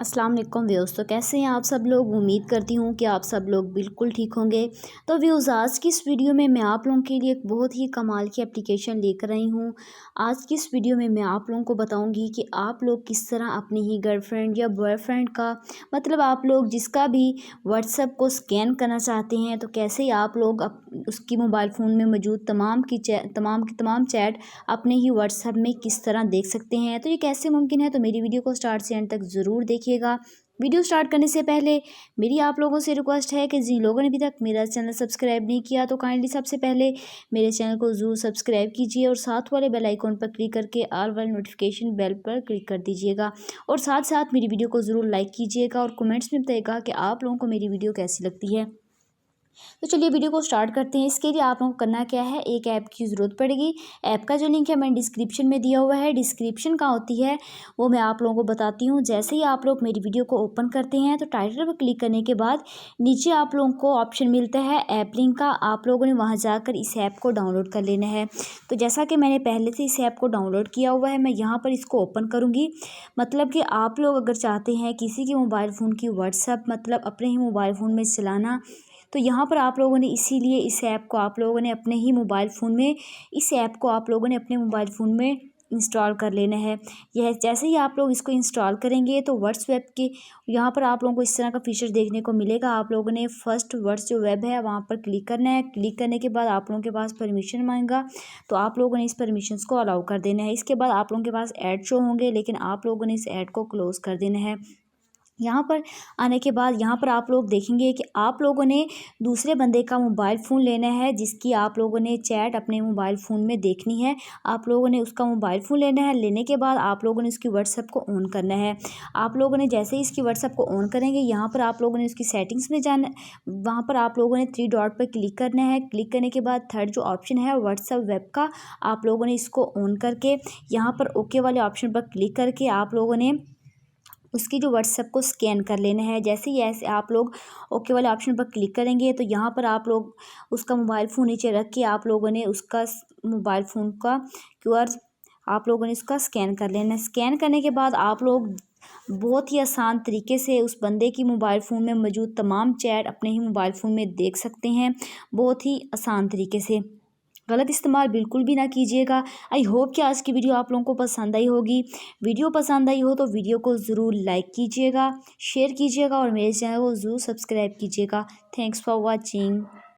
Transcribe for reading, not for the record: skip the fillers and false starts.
अस्सलाम वालेकुम व्यूअर्स। तो कैसे हैं आप सब लोग। उम्मीद करती हूँ कि आप सब लोग बिल्कुल ठीक होंगे। तो व्यूअर्स, आज की इस वीडियो में मैं आप लोगों के लिए एक बहुत ही कमाल की एप्लीकेशन लेकर आई हूँ। आज की इस वीडियो में मैं आप लोगों को बताऊंगी कि आप लोग किस तरह अपनी ही गर्लफ्रेंड या बॉयफ्रेंड का मतलब आप लोग जिसका भी व्हाट्सएप को स्कैन करना चाहते हैं, तो कैसे आप लोग उसकी मोबाइल फ़ोन में मौजूद तमाम चैट अपने ही व्हाट्सएप में किस तरह देख सकते हैं। तो ये कैसे मुमकिन है, तो मेरी वीडियो को स्टार्ट से एंड तक ज़रूर देखिएगा। वीडियो स्टार्ट करने से पहले मेरी आप लोगों से रिक्वेस्ट है कि जिन लोगों ने अभी तक मेरा चैनल सब्सक्राइब नहीं किया, तो काइंडली सबसे पहले मेरे चैनल को ज़रूर सब्सक्राइब कीजिए और साथ वाले बेल आइकॉन पर क्लिक करके ऑल वाले नोटिफिकेशन बेल पर क्लिक कर दीजिएगा। और साथ साथ मेरी वीडियो को ज़रूर लाइक कीजिएगा और कमेंट्स में बताइएगा कि आप लोगों को मेरी वीडियो कैसी लगती है। तो चलिए वीडियो को स्टार्ट करते हैं। इसके लिए आप लोगों को करना क्या है, एक ऐप की ज़रूरत पड़ेगी। ऐप का जो लिंक है मैंने डिस्क्रिप्शन में दिया हुआ है। डिस्क्रिप्शन कहाँ होती है वो मैं आप लोगों को बताती हूँ। जैसे ही आप लोग मेरी वीडियो को ओपन करते हैं, तो टाइटल पर क्लिक करने के बाद नीचे आप लोगों को ऑप्शन मिलता है ऐप लिंक का। आप लोगों ने वहाँ जाकर इस ऐप को डाउनलोड कर लेना है। तो जैसा कि मैंने पहले से इस ऐप को डाउनलोड किया हुआ है, मैं यहाँ पर इसको ओपन करूँगी। मतलब कि आप लोग अगर चाहते हैं किसी के मोबाइल फ़ोन की व्हाट्सएप मतलब अपने ही मोबाइल फ़ोन में चलाना, तो यहाँ पर आप लोगों ने इसीलिए इस ऐप को आप लोगों ने अपने ही मोबाइल फ़ोन में इस ऐप को आप लोगों ने अपने मोबाइल फ़ोन में इंस्टॉल कर लेना है। यह जैसे ही आप लोग इसको इंस्टॉल करेंगे, तो व्हाट्सएप के यहाँ पर आप लोगों को इस तरह का फीचर देखने को मिलेगा। आप लोगों ने फर्स्ट व्हाट्स जो वेब है वहाँ पर क्लिक करना है। क्लिक करने के बाद आप लोगों के पास परमिशन मांगेगा, तो आप लोगों ने इस परमिशंस को अलाउ कर देना है। इसके बाद आप लोगों के पास ऐड शो होंगे, लेकिन आप लोगों ने इस ऐड को क्लोज़ कर देना है। यहाँ पर आने के बाद यहाँ पर आप लोग देखेंगे कि आप लोगों ने दूसरे बंदे का मोबाइल फ़ोन लेना है, जिसकी आप लोगों ने चैट अपने मोबाइल फ़ोन में देखनी है। आप लोगों ने उसका मोबाइल फ़ोन लेना है। लेने के बाद आप लोगों ने उसकी व्हाट्सएप को ऑन करना है। आप लोगों ने जैसे ही इसकी व्हाट्सएप को ऑन करेंगे, यहाँ पर आप लोगों ने उसकी सेटिंग्स में जाना, वहाँ पर आप लोगों ने थ्री डॉट पर क्लिक करना है। क्लिक करने के बाद थर्ड जो ऑप्शन है व्हाट्सएप वेब का, आप लोगों ने इसको ऑन करके यहाँ पर ओके वाले ऑप्शन पर क्लिक करके आप लोगों ने उसकी जो व्हाट्सएप को स्कैन कर लेना है। जैसे ही ऐसे आप लोग ओके वाले ऑप्शन पर क्लिक करेंगे, तो यहाँ पर आप लोग उसका मोबाइल फ़ोन नीचे रख के आप लोगों ने उसका मोबाइल फ़ोन का क्यूआर आप लोगों ने उसका स्कैन कर लेना है। स्कैन करने के बाद आप लोग बहुत ही आसान तरीके से उस बंदे की मोबाइल फ़ोन में मौजूद तमाम चैट अपने ही मोबाइल फ़ोन में देख सकते हैं, बहुत ही आसान तरीके से। गलत इस्तेमाल बिल्कुल भी ना कीजिएगा। आई होप कि आज की वीडियो आप लोगों को पसंद आई होगी। वीडियो पसंद आई हो तो वीडियो को ज़रूर लाइक कीजिएगा, शेयर कीजिएगा और मेरे चैनल को ज़रूर सब्सक्राइब कीजिएगा। Thanks for watching.